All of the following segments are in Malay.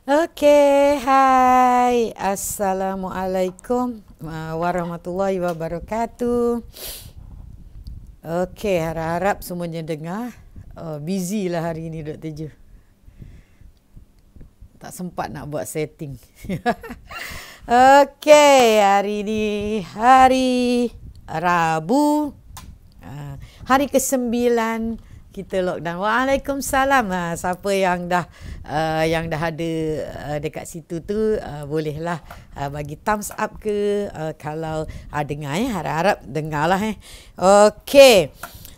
Okey, hai. Assalamualaikum warahmatullahi wabarakatuh. Okey, harap-harap semuanya dengar. Busy lah hari ini Dr. Ju. Tak sempat nak buat setting. Okey, hari ini hari Rabu. Hari ke-9 kita lockdown. Waalaikumsalam. Siapa yang dah ada dekat situ tu bolehlah bagi thumbs up ke kalau dengar harap-harap dengarlah Okey.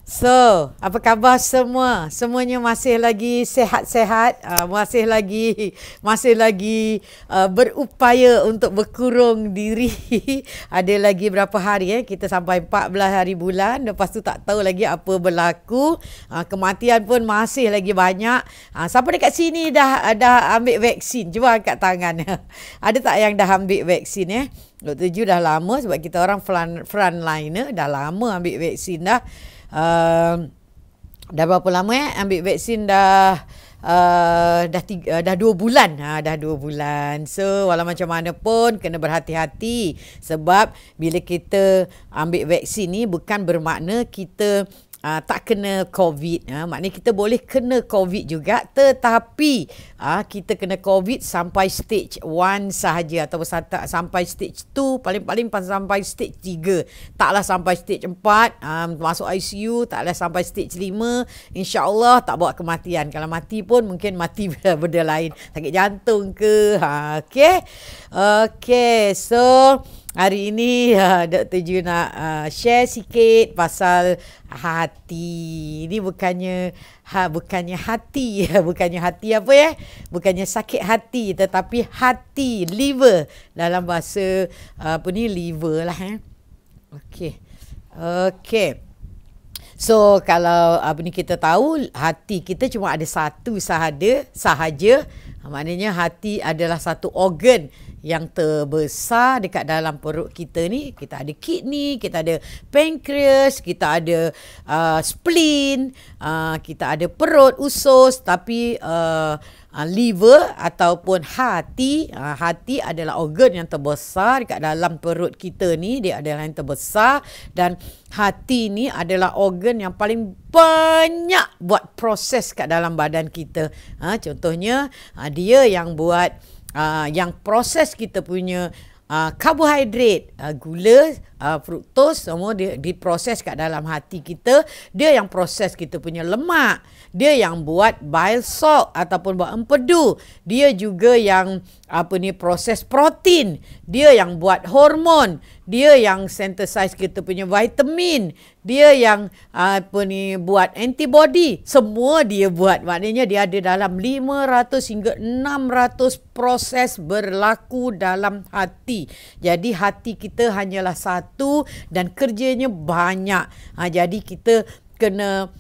So, apa khabar semua? Semuanya masih lagi sehat-sehat, masih lagi berupaya untuk berkurung diri. Ada lagi berapa hari kita sampai 14 hari bulan. Lepas tu tak tahu lagi apa berlaku. Kematian pun masih lagi banyak. Siapa dekat sini dah ambil vaksin? Cuba angkat tangan. Ada tak yang dah ambil vaksin Dr. Ju dah lama sebab kita orang frontliner dah lama ambil vaksin dah. Dah berapa lama ambil vaksin dah 2 bulan. Dah 2 bulan. So walau macam mana pun kena berhati-hati sebab bila kita ambil vaksin ni bukan bermakna kita tak kena COVID. Maknanya kita boleh kena COVID juga, tetapi kita kena COVID sampai stage 1 sahaja atau sampai stage 2, paling-paling sampai stage 3. Taklah sampai stage 4, masuk ICU, taklah sampai stage 5. InsyaAllah tak bawa kematian. Kalau mati pun mungkin mati benda lain. Sakit jantung ke. Okay, so hari ini Dr. Ju nak share sikit pasal hati. Ini bukannya hati, bukannya hati apa bukannya sakit hati, tetapi hati, liver dalam bahasa liver lah Okey. So kalau kita tahu hati kita cuma ada satu sahaja. Maknanya hati adalah satu organ yang terbesar dekat dalam perut kita ni. Kita ada kidney, kita ada pancreas, kita ada spleen, kita ada perut, usus. Tapi liver ataupun hati adalah organ yang terbesar dekat dalam perut kita ni. Dia adalah yang terbesar, dan hati ni adalah organ yang paling banyak buat proses kat dalam badan kita. Contohnya dia yang buat yang proses kita punya karbohidrat, gula, fruktos, semua dia diproses kat dalam hati kita. Dia yang proses kita punya lemak. Dia yang buat bile salt ataupun buat empedu. Dia juga yang proses protein. Dia yang buat hormon. Dia yang synthesize kita punya vitamin. Dia yang buat antibody. Semua dia buat. Maknanya dia ada dalam 500 hingga 600 proses berlaku dalam hati. Jadi hati kita hanyalah satu dan kerjanya banyak. Jadi kita kena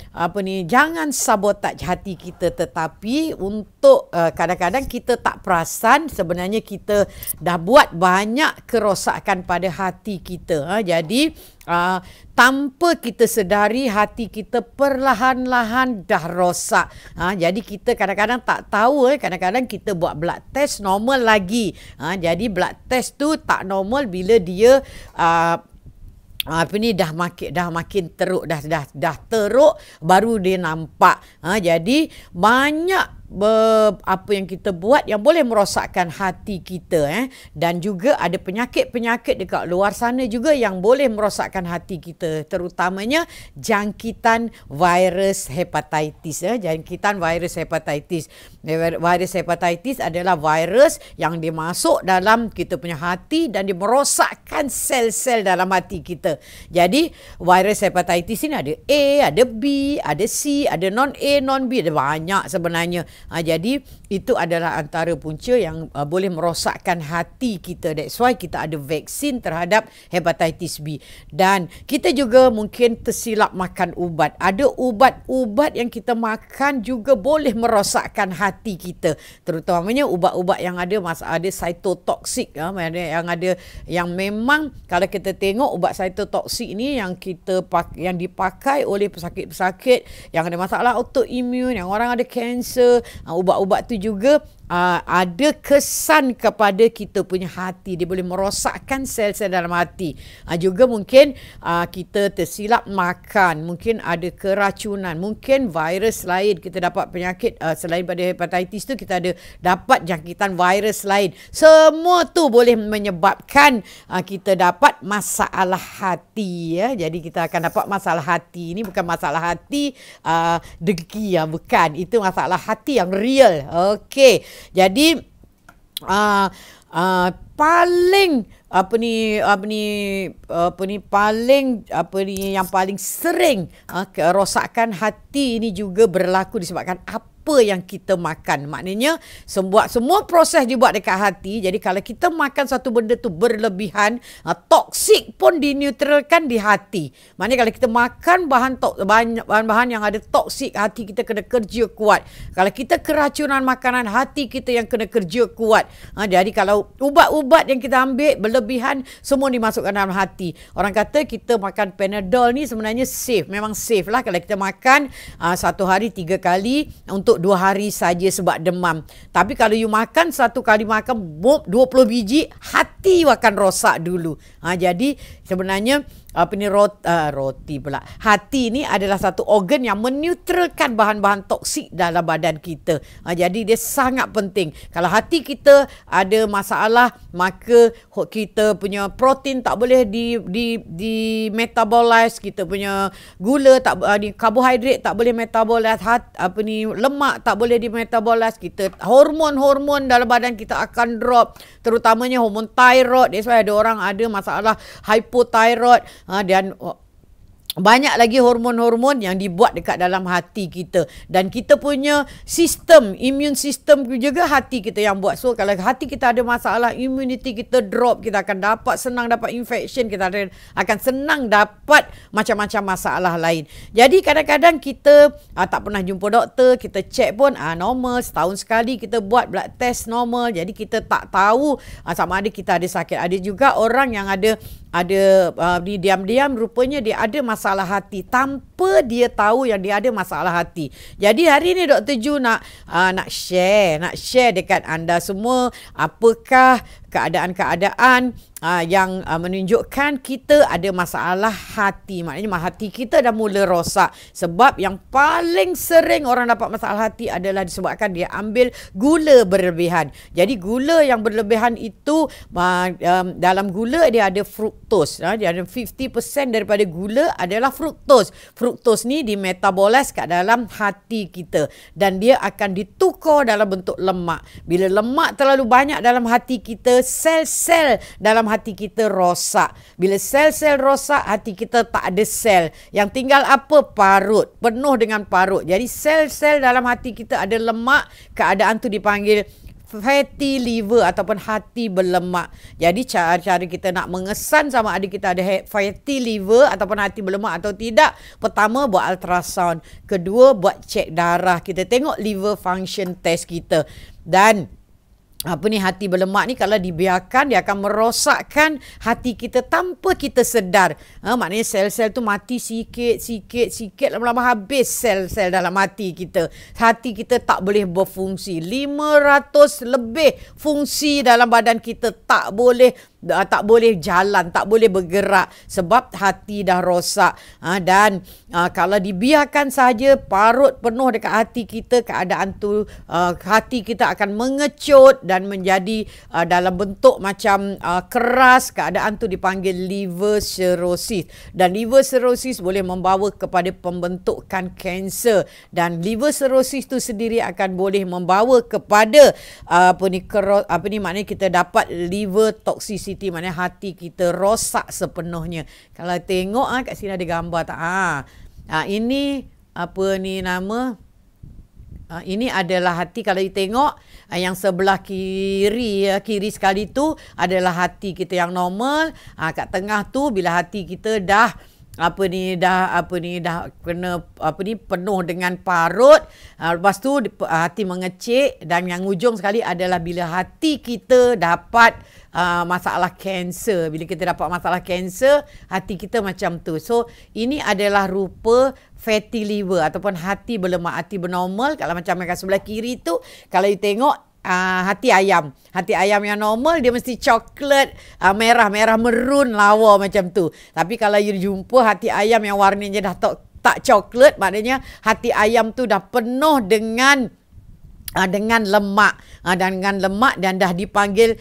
jangan sabotaj hati kita, tetapi untuk kadang-kadang kita tak perasan sebenarnya kita dah buat banyak kerosakan pada hati kita. Jadi tanpa kita sedari hati kita perlahan-lahan dah rosak. Jadi kita kadang-kadang tak tahu. Kadang-kadang kita buat blood test normal lagi. Jadi blood test tu tak normal bila dia dah makin teruk, dah teruk baru dia nampak. Jadi banyak apa yang kita buat yang boleh merosakkan hati kita dan juga ada penyakit-penyakit dekat luar sana juga yang boleh merosakkan hati kita, terutamanya jangkitan virus hepatitis. Jangkitan virus hepatitis. Virus hepatitis adalah virus yang dia masuk dalam kita punya hati dan dia merosakkan sel-sel dalam hati kita. Jadi virus hepatitis ini ada A, ada B, ada C, ada non-A, non-B, ada banyak sebenarnya. Jadi itu adalah antara punca yang boleh merosakkan hati kita. That's why kita ada vaksin terhadap hepatitis B. Dan kita juga mungkin tersilap makan ubat. Ada ubat-ubat yang kita makan juga boleh merosakkan hati kita. Terutamanya ubat-ubat yang ada cytotoxic, yang memang kalau kita tengok ubat cytotoxic ni yang dipakai oleh pesakit-pesakit yang ada masalah autoimun, yang orang ada kanser. Ubat-ubat tu juga ada kesan kepada kita punya hati. Dia boleh merosakkan sel-sel dalam hati. Juga mungkin kita tersilap makan, mungkin ada keracunan, mungkin virus lain, kita dapat penyakit selain pada hepatitis tu kita ada dapat jangkitan virus lain. Semua tu boleh menyebabkan kita dapat masalah hati, ya. Jadi kita akan dapat masalah hati. Ini bukan masalah hati dengki, bukan. Itu masalah hati yang real. Okey. Jadi paling yang paling sering kerosakan hati ini juga berlaku disebabkan apa yang kita makan. Maknanya semua proses dibuat dekat hati. Jadi kalau kita makan satu benda tu berlebihan, toksik pun dineutralkan di hati. Maknanya kalau kita makan bahan-bahan yang ada toksik, hati kita kena kerja kuat. Kalau kita keracunan makanan, hati kita yang kena kerja kuat. Jadi kalau ubat-ubat yang kita ambil berlebihan, semua dimasukkan dalam hati. Orang kata kita makan Panadol ni sebenarnya safe. Memang safe lah kalau kita makan satu hari 3 kali untuk 2 hari saja sebab demam. Tapi kalau you makan satu kali makan 20 biji, hati akan rosak dulu. Jadi sebenarnya roti pula. Hati ni adalah satu organ yang meneutralkan bahan-bahan toksik dalam badan kita. Jadi dia sangat penting. Kalau hati kita ada masalah, maka kita punya protein tak boleh di metabolize, kita punya gula karbohidrat tak boleh metabolize, lemak tak boleh di metabolize, kita hormon-hormon dalam badan kita akan drop, terutamanya hormon thyroid. That's why ada orang ada masalah hypothyroid. Dan banyak lagi hormon-hormon yang dibuat dekat dalam hati kita. Dan kita punya sistem, immune system juga hati kita yang buat. So kalau hati kita ada masalah, immunity kita drop, kita akan senang dapat infection, kita akan senang dapat macam-macam masalah lain. Jadi kadang-kadang kita tak pernah jumpa doktor, kita check pun normal, setahun sekali kita buat blood test normal. Jadi kita tak tahu sama ada kita ada sakit. Ada juga orang yang ada diam-diam rupanya dia ada masalah hati tanpa dia tahu yang dia ada masalah hati. Jadi hari ni Dr. Ju nak share dekat anda semua apakah keadaan-keadaan yang menunjukkan kita ada masalah hati. Maknanya hati kita dah mula rosak. Sebab yang paling sering orang dapat masalah hati adalah disebabkan dia ambil gula berlebihan. Jadi gula yang berlebihan itu, dalam gula dia ada fruktos. Dia ada 50% daripada gula adalah fruktos. Fruktos ni dimetabolize kat dalam hati kita. Dan dia akan ditukar dalam bentuk lemak. Bila lemak terlalu banyak dalam hati kita, sel-sel dalam hati kita rosak. Bila sel-sel rosak, hati kita tak ada sel. Yang tinggal apa? Parut. Penuh dengan parut. Jadi sel-sel dalam hati kita ada lemak. Keadaan tu dipanggil fatty liver ataupun hati berlemak. Jadi cara kita nak mengesan sama ada kita ada fatty liver ataupun hati berlemak atau tidak, pertama buat ultrasound. Kedua buat cek darah. Kita tengok liver function test kita. Dan hati berlemak ni kalau dibiarkan, dia akan merosakkan hati kita tanpa kita sedar. Maknanya sel-sel tu mati sikit, lama-lama habis sel-sel dalam hati kita. Hati kita tak boleh berfungsi. 500 lebih fungsi dalam badan kita tak boleh jalan, tak boleh bergerak sebab hati dah rosak. Dan kalau dibiarkan saja parut penuh dekat hati kita, keadaan tu hati kita akan mengecut dan menjadi dalam bentuk macam keras. Keadaan tu dipanggil liver cirrhosis. Dan liver cirrhosis boleh membawa kepada pembentukan kanser. Dan liver cirrhosis tu sendiri akan boleh membawa kepada maknanya kita dapat liver toxicity, maknanya hati kita rosak sepenuhnya. Kalau tengok kat sini ada gambar tak? Ini ini adalah hati. Kalau you tengok yang sebelah kiri sekali tu adalah hati kita yang normal. Kat tengah tu bila hati kita dah kena penuh dengan parut, lepas tu hati mengecik, dan yang ujung sekali adalah bila hati kita dapat masalah kanser. Bila kita dapat masalah kanser, hati kita macam tu. So ini adalah rupa fatty liver ataupun hati berlemak. Hati bernormal kalau macam yang sebelah kiri tu, kalau you tengok hati ayam. Hati ayam yang normal dia mesti coklat, merah merun lawa macam tu. Tapi kalau you jumpa hati ayam yang warnanya dah tak coklat, maknanya hati ayam tu dah penuh dengan lemak, dengan lemak dan dah dipanggil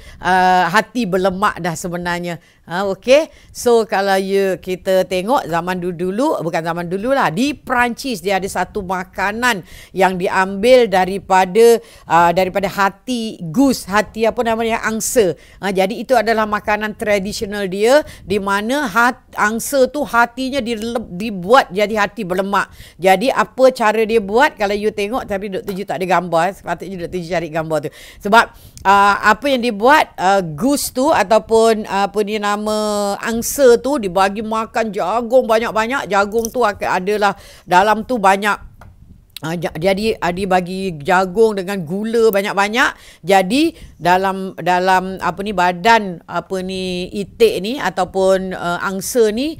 hati berlemak dah sebenarnya. Okey. So kalau kita tengok zaman dulu, bukan zaman dulu lah, di Perancis dia ada satu makanan yang diambil daripada hati goose, hati apa namanya, angsa. Jadi itu adalah makanan tradisional dia, di mana angsa tu hatinya dibuat jadi hati berlemak. Jadi apa cara dia buat, kalau you tengok, tapi Dr. Ju tak ada gambar, sepatutnya Dr. Ju cari gambar tu. Sebab apa yang dibuat, goose tu ataupun apa ni nama angsa tu dibagi makan jagung banyak-banyak. Jagung tu adalah dalam tu banyak, jadi dibagi jagung dengan gula banyak-banyak. Jadi dalam apa ni, badan apa ni, itik ni ataupun angsa ni,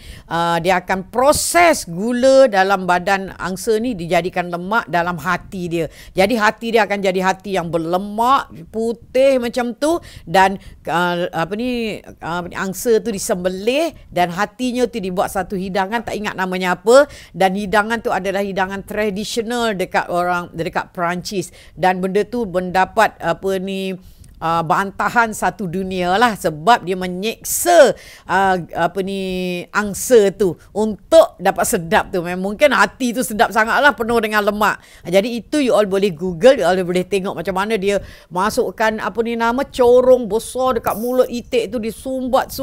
dia akan proses gula dalam badan angsa ni dijadikan lemak dalam hati dia. Jadi hati dia akan jadi hati yang berlemak, putih macam tu. Dan angsa tu disembelih dan hatinya tu dibuat satu hidangan, tak ingat namanya apa, dan hidangan tu adalah hidangan tradisional dekat Perancis, dan benda tu mendapat bantahan satu dunia lah, sebab dia menyeksa angsa tu untuk dapat sedap tu. Mungkin hati tu sedap sangat lah, penuh dengan lemak. Jadi itu you all boleh Google, you all boleh tengok macam mana dia masukkan corong besar dekat mulut itik tu, disumbat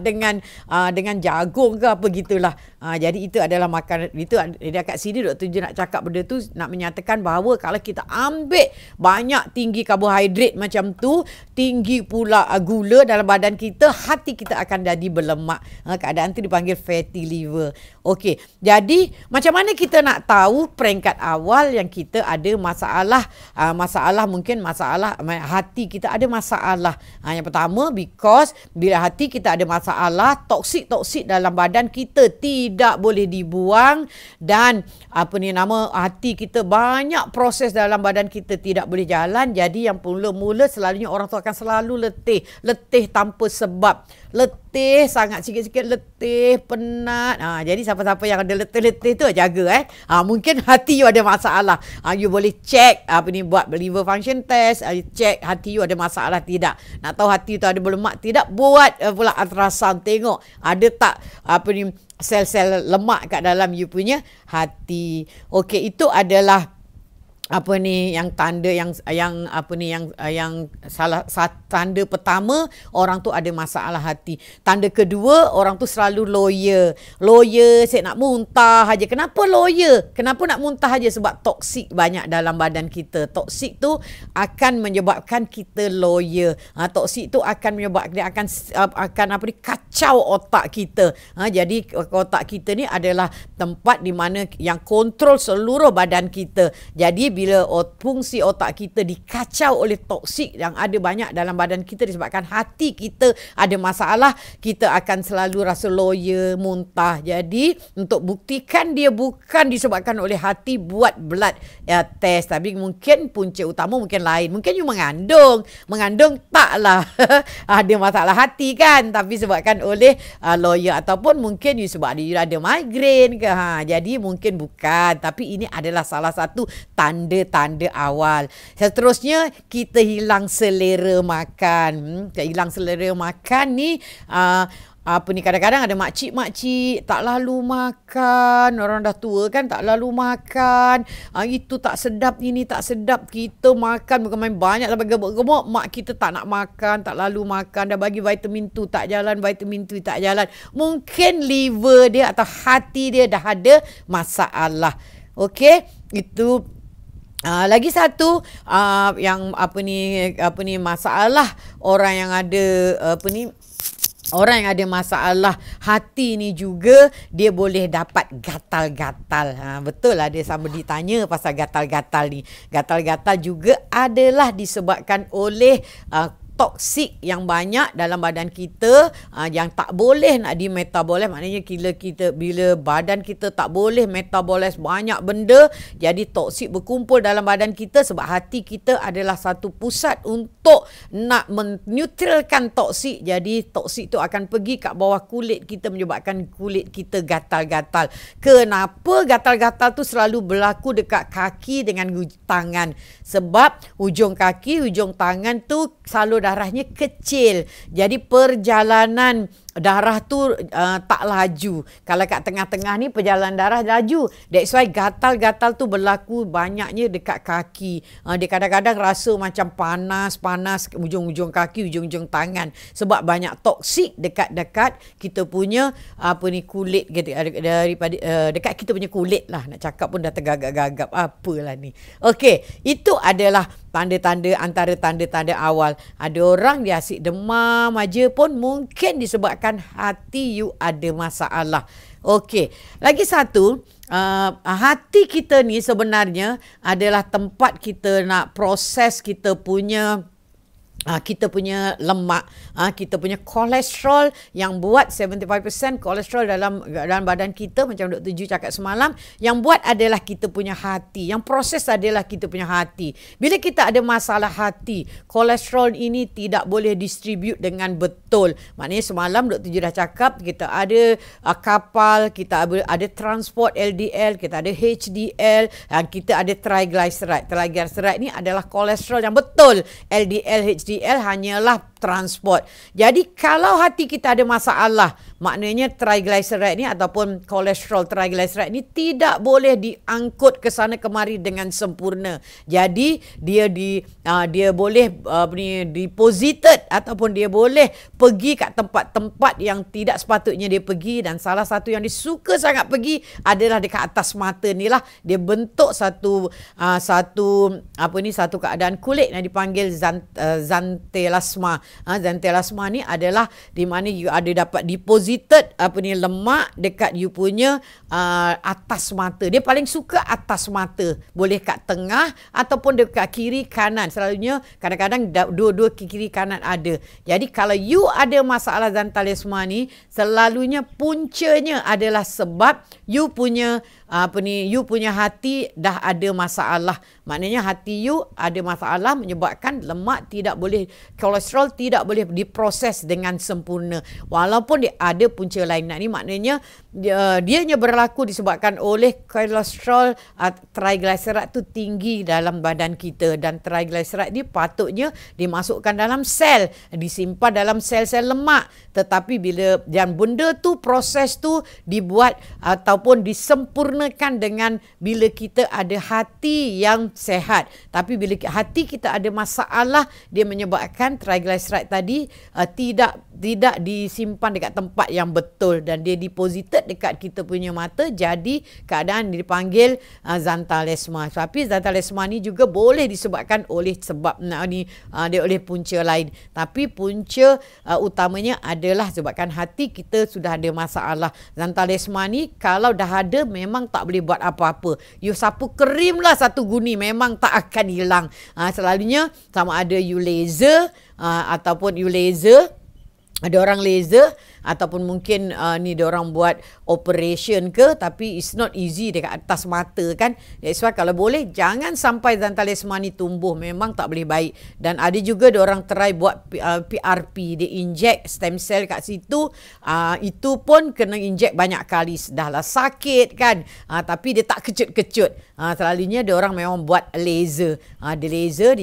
dengan jagung ke apa gitulah. Jadi itu adalah makanan. Itu dekat sini Dr. Ju nak cakap benda tu, nak menyatakan bahawa kalau kita ambil banyak tinggi karbohidrat macam tu, tinggi pula gula dalam badan kita, hati kita akan jadi berlemak. Keadaan tu dipanggil fatty liver. Okey, jadi macam mana kita nak tahu peringkat awal yang kita ada masalah, mungkin masalah hati kita ada masalah. Yang pertama, because bila hati kita ada masalah, toksik dalam badan kita tidak boleh dibuang, dan hati kita banyak proses dalam badan kita tidak boleh jalan. Jadi yang mula-mula selalunya orang tu akan selalu letih tanpa sebab. Letih sangat, sikit-sikit letih, penat. Jadi siapa-siapa yang ada letih-letih tu jaga mungkin hati you ada masalah. You boleh check buat liver function test, check hati you ada masalah tidak. Nak tahu hati you tu ada berlemak tidak, buat pula ultrasound, tengok ada tak sel-sel lemak kat dalam you punya hati. Okey, itu adalah yang tanda yang salah satu tanda pertama orang tu ada masalah hati. Tanda kedua, orang tu selalu lawyer, saya nak muntah aja. Kenapa lawyer? Kenapa nak muntah aja? Sebab toksik banyak dalam badan kita. Toksik tu akan menyebabkan kita lawyer. Toksik tu akan menyebabkan dia akan kacau otak kita. Jadi otak kita ni adalah tempat di mana yang kontrol seluruh badan kita. Jadi bila fungsi otak kita dikacau oleh toksik yang ada banyak dalam badan kita disebabkan hati kita ada masalah, kita akan selalu rasa lawyer, muntah. Jadi untuk buktikan dia bukan disebabkan oleh hati, buat blood test. Tapi mungkin punca utama mungkin lain. Mungkin you mengandung taklah ada masalah hati kan, tapi sebabkan oleh lawyer, ataupun mungkin you sebab you ada migraine ke. Jadi mungkin bukan, tapi ini adalah salah satu tanda awal. Seterusnya, kita hilang selera makan. Hilang selera makan ni kadang-kadang ada makcik tak lalu makan. Orang dah tua kan, tak lalu makan. Itu tak sedap, ini tak sedap. Kita makan bukan main banyak sampai gemuk-gemuk. Mak kita tak nak makan, tak lalu makan. Dah bagi vitamin tu tak jalan, vitamin tu tak jalan. Mungkin liver dia atau hati dia dah ada masalah. Okey, itu lagi satu yang masalah orang yang ada orang yang ada masalah hati ni juga, dia boleh dapat gatal-gatal. Betul lah, dia sama ditanya pasal gatal-gatal ni. Gatal-gatal juga adalah disebabkan oleh toksik yang banyak dalam badan kita yang tak boleh nak dimetabolis. Maknanya bila badan kita tak boleh metabolis banyak benda, jadi toksik berkumpul dalam badan kita sebab hati kita adalah satu pusat untuk nak menetralkan toksik. Jadi toksik tu akan pergi kat bawah kulit kita menyebabkan kulit kita gatal-gatal. Kenapa gatal-gatal tu selalu berlaku dekat kaki dengan tangan? Sebab hujung kaki, hujung tangan tu salur darahnya kecil. Jadi perjalanan darah tu tak laju. Kalau kat tengah-tengah ni perjalanan darah laju. That's why gatal-gatal tu berlaku banyaknya dekat kaki. Dia kadang-kadang rasa macam panas ujung-ujung kaki, ujung-ujung tangan. Sebab banyak toksik dekat-dekat kita punya kulit daripada dekat kita punya kulit lah. Nak cakap pun dah tergagap-gagap. Apalah ni. Okey, itu adalah tanda-tanda, antara tanda-tanda awal. Ada orang dia asyik demam aja pun mungkin disebabkan hati you ada masalah. Okey, lagi satu, hati kita ni sebenarnya adalah tempat kita nak proses kita punya lemak, kita punya kolesterol yang buat 75% kolesterol dalam badan kita, macam Dr. Ju cakap semalam, yang buat adalah kita punya hati, yang proses adalah kita punya hati. Bila kita ada masalah hati, kolesterol ini tidak boleh distribute dengan betul. Maknanya semalam Dr. Ju dah cakap, kita ada kapal, kita ada transport LDL, kita ada HDL, kita ada triglyceride. Triglyceride ni adalah kolesterol yang betul. LDL, HDL hanyalah transport. Jadi kalau hati kita ada masalah, maknanya triglyceride ni ataupun kolesterol triglyceride ni tidak boleh diangkut ke sana kemari dengan sempurna. Jadi dia boleh deposited ataupun dia boleh pergi kat tempat-tempat yang tidak sepatutnya dia pergi, dan salah satu yang dia suka sangat pergi adalah dekat atas mata ni lah. Dia bentuk satu keadaan kulit yang dipanggil xanthelasma. Xanthelasma ni adalah di mana you ada dapat deposited lemak dekat you punya atas mata. Dia paling suka atas mata. Boleh kat tengah ataupun dekat kiri kanan. Selalunya kadang-kadang dua-dua kiri kanan ada. Jadi kalau you ada masalah xanthelasma ni, selalunya puncanya adalah sebab you punya hati dah ada masalah. Maknanya hati you ada masalah menyebabkan lemak tidak boleh, kolesterol tidak boleh diproses dengan sempurna. Walaupun dia ada punca lain. Ni maknanya dianya berlaku disebabkan oleh kolesterol triglyceride tu tinggi dalam badan kita, dan triglyceride ni patutnya dimasukkan dalam sel, disimpan dalam sel-sel lemak. Tetapi bila benda tu, proses tu dibuat ataupun disempurnakan dengan bila kita ada hati yang sehat. Tapi bila hati kita ada masalah, dia menyebabkan triglyceride tadi tidak disimpan dekat tempat yang betul, dan dia deposited dekat kita punya mata. Jadi keadaan dipanggil xanthelasma. Tapi xanthelasma ni juga boleh disebabkan oleh dia oleh punca lain. Tapi punca utamanya adalah sebabkan hati kita sudah ada masalah. Xanthelasma ni kalau dah ada memang tak boleh buat apa-apa. You sapu krim lah satu guni, memang tak akan hilang. Selalunya sama ada you laser ataupun you laser, ada orang laser ataupun mungkin ni dia orang buat operation ke, tapi it's not easy dekat atas mata kan. That's why kalau boleh jangan sampai xanthelasma ni tumbuh, memang tak boleh baik. Dan ada juga dia orang try buat PRP, dia inject stem cell kat situ, itu pun kena inject banyak kali, dahlah sakit kan, tapi dia tak kecut-kecut. Selalunya dia orang memang buat laser, dia laser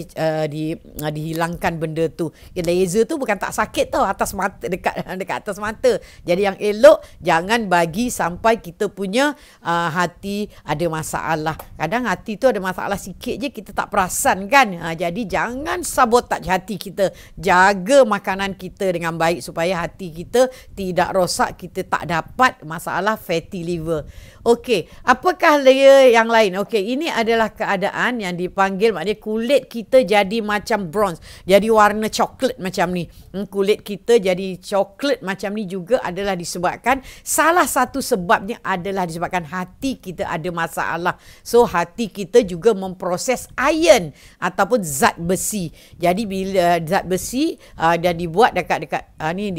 dihilangkan benda tu. Laser tu bukan tak sakit tau, atas mata, dekat atas mata. Jadi yang elok jangan bagi sampai kita punya hati ada masalah. Kadang hati tu ada masalah sikit je kita tak perasan kan. Jadi jangan sabotaj hati kita. Jaga makanan kita dengan baik supaya hati kita tidak rosak, kita tak dapat masalah fatty liver. Okey, apakah layer yang lain? Okey, ini adalah keadaan yang dipanggil, maknanya kulit kita jadi macam bronze, jadi warna coklat macam ni. Kulit kita jadi coklat macam ni juga adalah disebabkan, salah satu sebabnya adalah disebabkan hati kita ada masalah. So hati kita juga memproses iron ataupun zat besi. Jadi bila zat besi dan dibuat dekat ni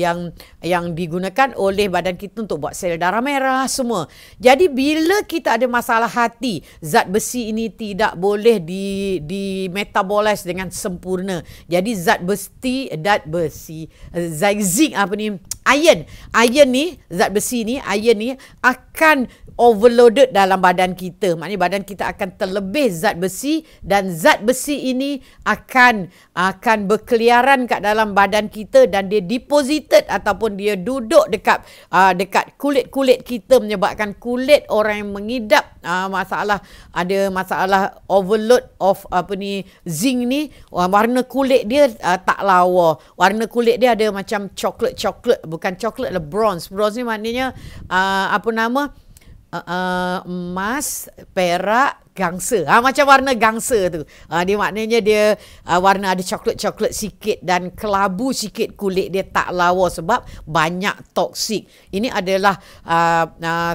yang digunakan oleh badan kita untuk buat sel darah merah semua. Jadi bila kita ada masalah hati, zat besi ini tidak boleh di metabolize dengan sempurna. Jadi zat zinc iron ni, zat besi ni, iron ni akan overloaded dalam badan kita. Maknanya badan kita akan terlebih zat besi, dan zat besi ini akan berkeliaran kat dalam badan kita, dan dia deposited ataupun dia duduk dekat kulit-kulit kita, menyebabkan kulit orang yang mengidap ada masalah overload of zinc ni, warna kulit dia tak lawa. Warna kulit dia ada macam coklat, bukan coklat lah, bronze ni maknanya emas, perak, gangsa. Macam warna gangsa tu. Dia maknanya dia warna ada coklat sikit dan kelabu sikit, kulit dia tak lawa sebab banyak toksik. Ini adalah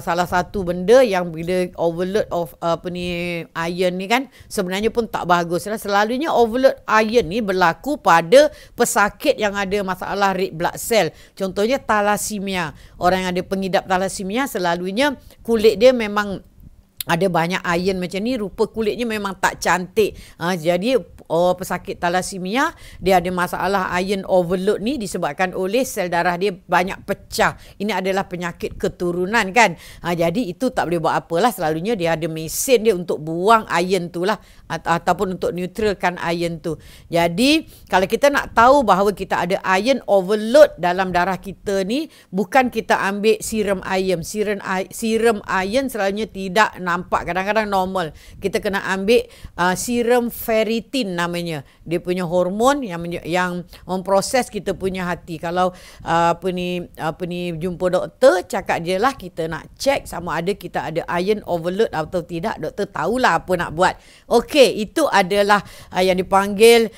salah satu benda yang bila overload of iron ni kan sebenarnya pun tak bagus. Selalunya overload iron ni berlaku pada pesakit yang ada masalah red blood cell. Contohnya thalassemia. Orang yang ada pengidap thalassemia selalunya kulit dia memang ada banyak iron macam ni, rupa kulitnya memang tak cantik. Jadi pesakit thalassemia dia ada masalah iron overload ni disebabkan oleh sel darah dia banyak pecah. Ini adalah penyakit keturunan kan. Jadi itu tak boleh buat apalah, selalunya dia ada mesin dia untuk buang iron tu lah, ataupun untuk neutralkan iron tu. Jadi kalau kita nak tahu bahawa kita ada iron overload dalam darah kita ni, bukan kita ambil serum iron. Serum iron selalunya tidak nampak, kadang-kadang normal. Kita kena ambil serum ferritin namanya. Dia punya hormon yang memproses kita punya hati. Kalau jumpa doktor, cakap je lah kita nak check sama ada kita ada iron overload atau tidak. Doktor tahulah apa nak buat. Okey, itu adalah yang dipanggil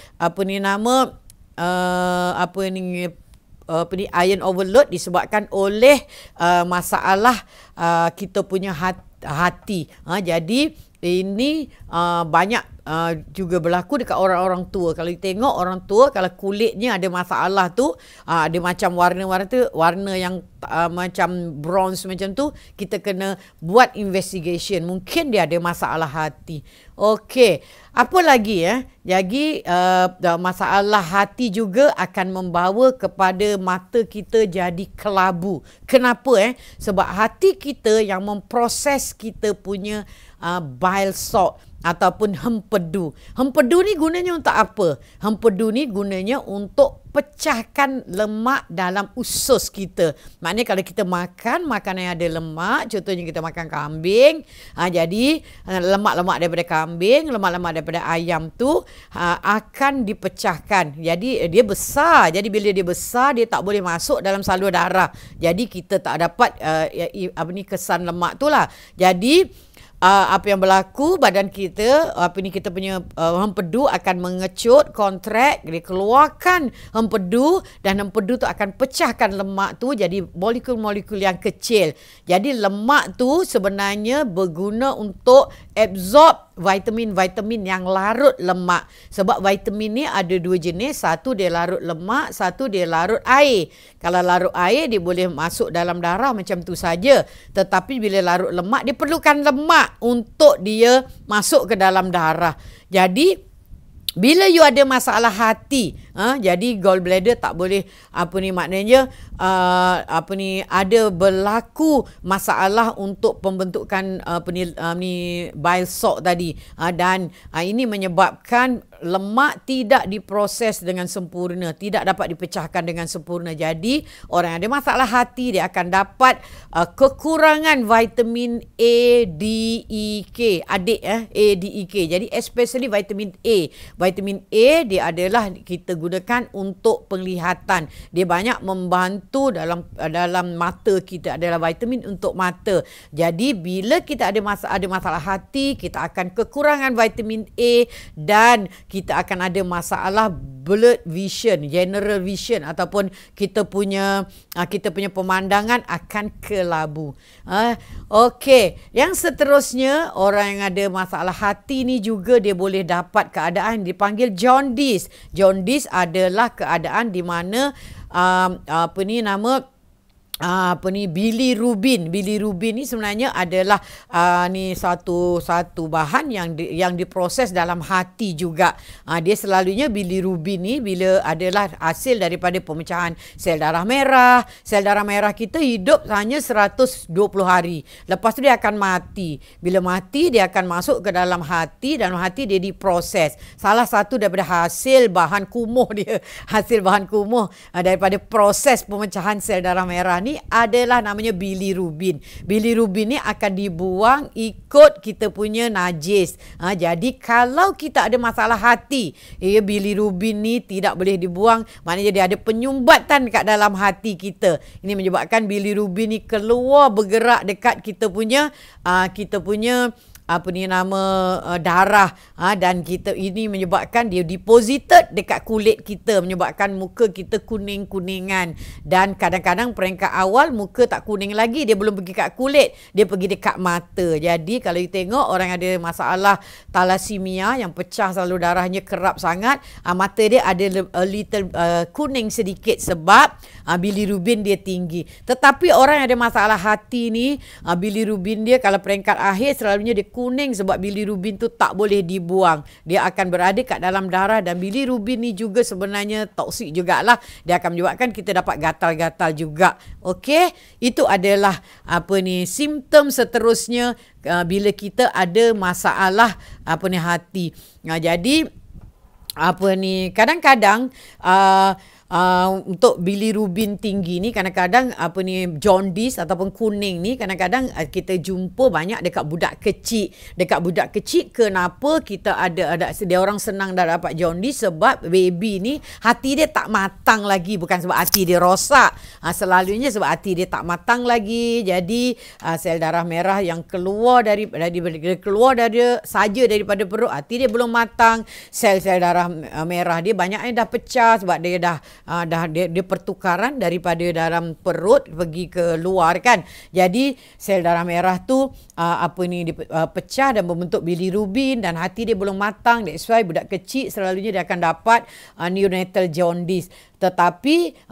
iron overload disebabkan oleh masalah kita punya hati. Jadi ini banyak juga berlaku dekat orang-orang tua. Kalau kita tengok orang tua, kalau kulitnya ada masalah tu, ada macam warna-warna tu, warna yang macam bronze macam tu, kita kena buat investigation. Mungkin dia ada masalah hati. Okey, apa lagi Jadi masalah hati juga akan membawa kepada mata kita jadi kelabu. Kenapa? Sebab hati kita yang memproses kita punya bile salt ataupun hempedu. Hempedu ni gunanya untuk apa? Hempedu ni gunanya untuk pecahkan lemak dalam usus kita. Maknanya kalau kita makan makanan yang ada lemak, contohnya kita makan kambing, jadi lemak-lemak daripada kambing, lemak-lemak daripada ayam tu akan dipecahkan. Jadi dia besar. Jadi bila dia besar, dia tak boleh masuk dalam salur darah. Jadi kita tak dapat kesan lemak tu lah. Jadi apa yang berlaku, badan kita kita punya hempedu akan mengecut, kontrak, dia keluarkan hempedu, dan hempedu tu akan pecahkan lemak tu jadi molekul-molekul yang kecil. Jadi lemak tu sebenarnya berguna untuk absorb vitamin-vitamin yang larut lemak. Sebab vitamin ni ada dua jenis, satu dia larut lemak, satu dia larut air. Kalau larut air dia boleh masuk dalam darah macam tu saja. Tetapi bila larut lemak, dia perlukan lemak untuk dia masuk ke dalam darah. Jadi bila you ada masalah hati, jadi gallbladder tak boleh maknanya ada berlaku masalah untuk pembentukan bile salt tadi, dan ini menyebabkan lemak tidak diproses dengan sempurna, tidak dapat dipecahkan dengan sempurna. Jadi orang yang ada masalah hati dia akan dapat kekurangan vitamin A, D, E, K. Adik A, D, E, K. Jadi especially vitamin A. Vitamin A dia adalah kita gunakan untuk penglihatan. Dia banyak membantu dalam mata kita, adalah vitamin untuk mata. Jadi bila kita ada masalah hati, kita akan kekurangan vitamin A dan kita akan ada masalah blurred vision, general vision, ataupun kita punya pemandangan akan kelabu. Okey, yang seterusnya, orang yang ada masalah hati ni juga dia boleh dapat keadaan dipanggil jaundice. Jaundice adalah keadaan di mana bilirubin. Bilirubin ni sebenarnya adalah ni satu bahan yang diproses dalam hati juga. Dia selalunya bilirubin ni bila adalah hasil daripada pemecahan sel darah merah. Sel darah merah kita hidup hanya 120 hari. Lepas tu dia akan mati. Bila mati dia akan masuk ke dalam hati, dan hati dia diproses. Salah satu daripada hasil bahan kumuh dia, hasil bahan kumuh daripada proses pemecahan sel darah merah ni adalah namanya bilirubin. Bilirubin ni akan dibuang ikut kita punya najis. Jadi kalau kita ada masalah hati, bilirubin ni tidak boleh dibuang, maknanya dia ada penyumbatan kat dalam hati kita. Ini menyebabkan bilirubin ni keluar bergerak dekat kita punya darah, dan kita ini menyebabkan dia deposited dekat kulit kita, menyebabkan muka kita kuning-kuningan, dan kadang-kadang peringkat awal muka tak kuning lagi, dia belum pergi kat kulit, dia pergi dekat mata. Jadi kalau you tengok orang ada masalah thalassemia yang pecah salur darahnya kerap sangat, mata dia ada a little kuning sedikit sebab bilirubin dia tinggi. Tetapi orang yang ada masalah hati ni, bilirubin dia kalau peringkat akhir selalunya dia kuning sebab bilirubin tu tak boleh dibuang. Dia akan berada kat dalam darah, dan bilirubin ni juga sebenarnya toksik jugalah. Dia akan menyebabkan kita dapat gatal-gatal juga. Okey, itu adalah simptom seterusnya bila kita ada masalah hati. Jadi kadang-kadang untuk bilirubin tinggi ni, kadang-kadang jaundice ataupun kuning ni kadang-kadang kita jumpa banyak dekat budak kecil. Dekat budak kecil, kenapa kita ada dia orang senang dah dapat jaundice? Sebab baby ni hati dia tak matang lagi, bukan sebab hati dia rosak. Selalunya sebab hati dia tak matang lagi. Jadi sel darah merah yang keluar daripada perut, hati dia belum matang. Sel-sel darah merah dia banyaknya dah pecah sebab dia dia pertukaran daripada dalam perut pergi ke luar kan. Jadi sel darah merah tu pecah dan membentuk bilirubin, dan hati dia belum matang. That's why budak kecil selalunya dia akan dapat neonatal jaundice. Tetapi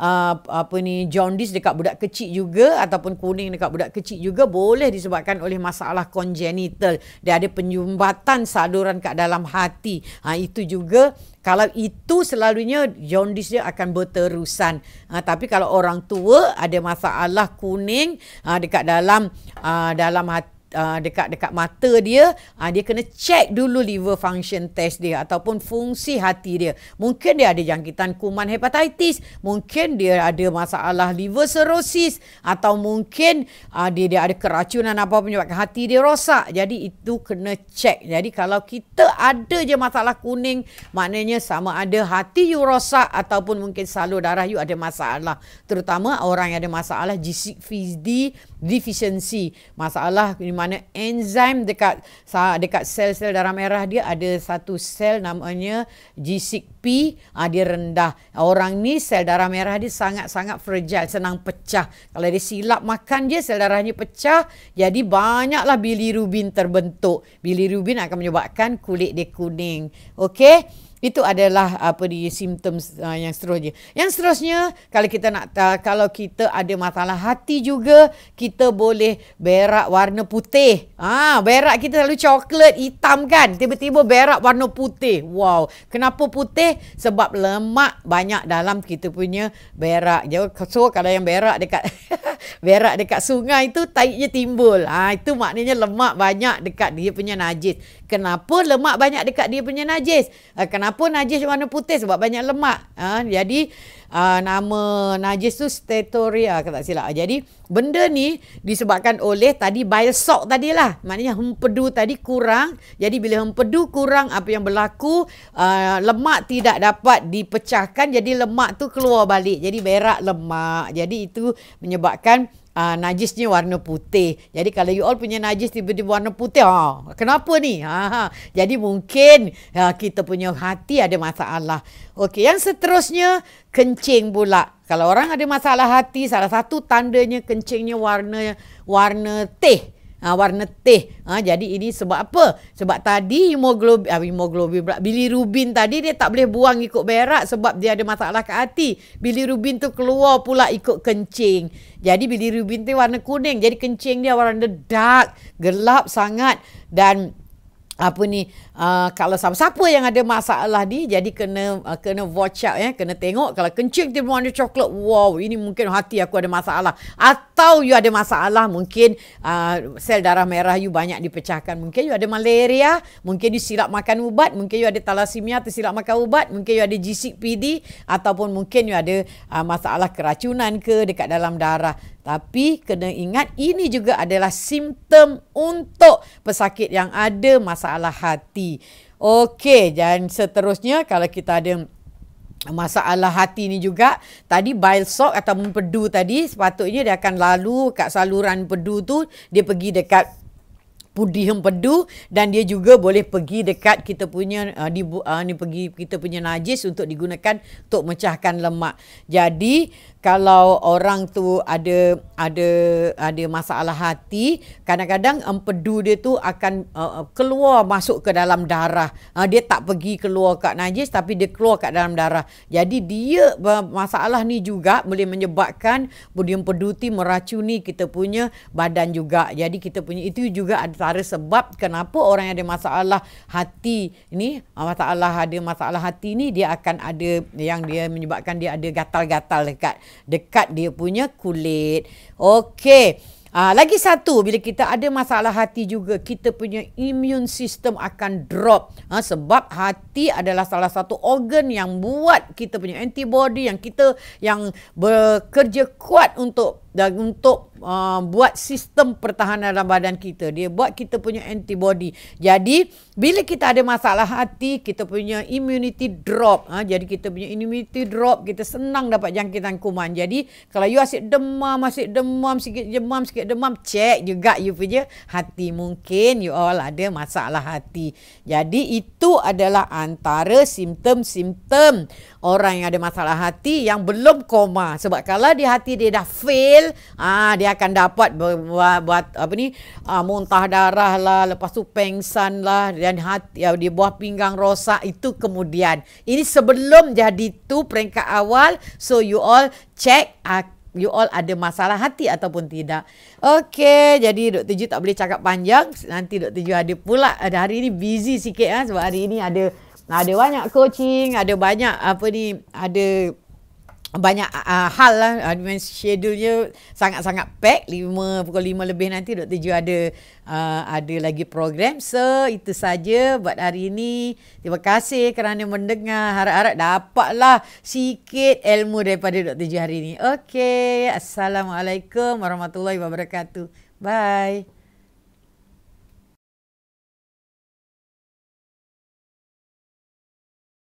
jaundice dekat budak kecil juga, ataupun kuning dekat budak kecil juga boleh disebabkan oleh masalah congenital. Dia ada penyumbatan saluran kat dalam hati. Itu juga, kalau itu selalunya jaundice dia akan berterusan. Tapi kalau orang tua ada masalah kuning dekat dalam hati, dekat mata dia, dia kena check dulu liver function test dia ataupun fungsi hati dia. Mungkin dia ada jangkitan kuman hepatitis, mungkin dia ada masalah liver cirrhosis, atau mungkin dia ada keracunan apa menyebabkan hati dia rosak. Jadi itu kena check. Jadi kalau kita ada je masalah kuning, maknanya sama ada hati you rosak ataupun mungkin salur darah you ada masalah. Terutama orang yang ada masalah G6PD deficiency, masalah di mana enzim dekat sel-sel darah merah dia ada satu sel namanya G6P, dia rendah. Orang ni sel darah merah dia sangat-sangat fragile, senang pecah. Kalau dia silap makan je, sel darahnya pecah, jadi banyaklah bilirubin terbentuk. Bilirubin akan menyebabkan kulit dia kuning. Okey? Itu adalah simptom yang seterusnya. Yang seterusnya, kalau kita ada masalah hati juga, kita boleh berak warna putih. Berak kita selalu coklat, hitam kan? Tiba-tiba berak warna putih. Wow. Kenapa putih? Sebab lemak banyak dalam kita punya berak. So kalau yang berak dekat sungai tu, taiknya timbul. Itu maknanya lemak banyak dekat dia punya najis. Kenapa lemak banyak dekat dia punya najis? Kenapa najis warna putih? Sebab banyak lemak. Jadi nama najis tu steatoria, kalau tak silap. Jadi benda ni disebabkan oleh tadi bile salt tadilah. Maknanya hempedu tadi kurang. Jadi bila hempedu kurang, apa yang berlaku? Lemak tidak dapat dipecahkan. Jadi lemak tu keluar balik. Jadi berak lemak. Jadi itu menyebabkan najisnya warna putih. Jadi kalau you all punya najis tiba-tiba warna putih, kenapa ni? Jadi mungkin kita punya hati ada masalah. Okey, yang seterusnya kencing pula. Kalau orang ada masalah hati, salah satu tandanya kencingnya warna teh. Warna teh. Jadi ini sebab apa? Sebab tadi hemoglobin bilirubin tadi dia tak boleh buang ikut berak sebab dia ada masalah ke hati. Bilirubin tu keluar pula ikut kencing. Jadi bilirubin tu warna kuning. Jadi kencing dia warna dark, gelap sangat. Dan kalau siapa yang ada masalah ni, jadi kena watch out, kena tengok. Kalau kencing dia warna coklat, wow, ini mungkin hati aku ada masalah. Atau you ada masalah, mungkin sel darah merah you banyak dipecahkan, mungkin you ada malaria, mungkin you silap makan ubat, mungkin you ada thalassemia tersilap makan ubat, mungkin you ada GCPD, ataupun mungkin you ada masalah keracunan ke dekat dalam darah. Tapi kena ingat, ini juga adalah simptom untuk pesakit yang ada masalah hati. Okey, dan seterusnya kalau kita ada masalah hati ni juga, tadi bile salt atau empedu tadi, sepatutnya dia akan lalu kat saluran empedu tu, dia pergi dekat pudi empedu, dan dia juga boleh pergi dekat kita punya kita punya najis untuk digunakan untuk mecahkan lemak. Jadi kalau orang tu ada masalah hati, kadang-kadang empedu dia tu akan keluar masuk ke dalam darah. Dia tak pergi keluar kat najis, tapi dia keluar kat dalam darah. Jadi dia masalah ni juga boleh menyebabkan budi empedu tu meracuni kita punya badan juga. Jadi kita punya itu juga antara sebab kenapa orang yang ada masalah hati ni, masalah hati ni, dia akan ada yang dia menyebabkan dia ada gatal-gatal dekat dia punya kulit. Okey. Lagi satu, bila kita ada masalah hati juga, kita punya immune system akan drop. Sebab hati adalah salah satu organ yang buat kita punya antibody, yang bekerja kuat untuk buat sistem pertahanan dalam badan kita. Dia buat kita punya antibody. Jadi bila kita ada masalah hati, kita punya immunity drop. Jadi kita punya immunity drop, kita senang dapat jangkitan kuman. Jadi kalau you asyik demam, sikit demam, cek juga you punya hati. Mungkin you all ada masalah hati. Jadi itu adalah antara simptom-simptom orang yang ada masalah hati yang belum koma. Sebab kalau di hati dia dah fail, dia akan dapat muntah darah lah, lepas tu pengsan lah, dan hati di buah pinggang rosak. Itu kemudian. Ini sebelum jadi tu peringkat awal. So you all check you all ada masalah hati ataupun tidak. Okey, jadi Dr. Ju tak boleh cakap panjang. Nanti Dr. Ju ada pula, hari ini busy sikit sebab hari ini ada banyak coaching, ada banyak banyak hal lah. Schedule-nya sangat-sangat pack. Pukul 5 lebih nanti Dr. Ju ada lagi program. So itu saja buat hari ini. Terima kasih kerana mendengar. Harap-harap dapatlah sikit ilmu daripada Dr. Ju hari ini. Okey, Assalamualaikum warahmatullahi wabarakatuh. Bye.